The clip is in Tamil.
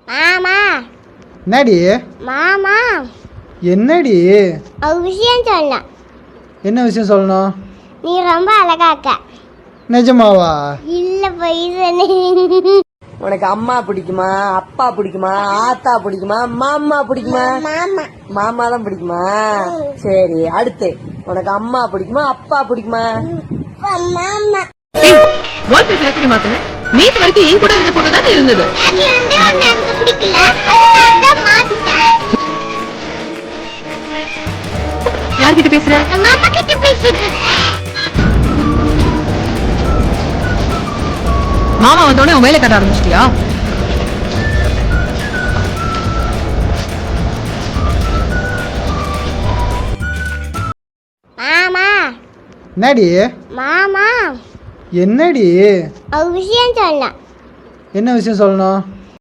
மாமா. என்னடி? மாமா. என்னடி? ஒரு விஷயம் சொல்லணும். என்ன விஷயம் சொல்லணும்? நீ ரொம்ப அழகா இருக்க. நிஜமாவா? இல்ல போய் சொன்னேன். உனக்கு அம்மா பிடிக்குமா, அப்பா பிடிக்குமா, ஆத்தா பிடிக்குமா, மாமா பிடிக்குமா? மாமா. மாமா தான் பிடிக்குமா? சரி, அடுத்து உனக்கு அம்மா பிடிக்குமா, அப்பா பிடிக்குமா? மாமா. நேற்று வரைக்கும் என் கூட இருந்த பொண்ணு தான் இருந்தது. யார்கிட்ட பேசுற? மாமா கிட்ட பேசிட்டு. மாமா வந்தோடனே உன் வேலை கட்ட ஆரம்பிச்சிட்டியா? மாமா. என்னடி? மாமா. என்னடி? ஒரு விஷயம் சொல்லணும். என்ன விஷயம் சொல்லணும்?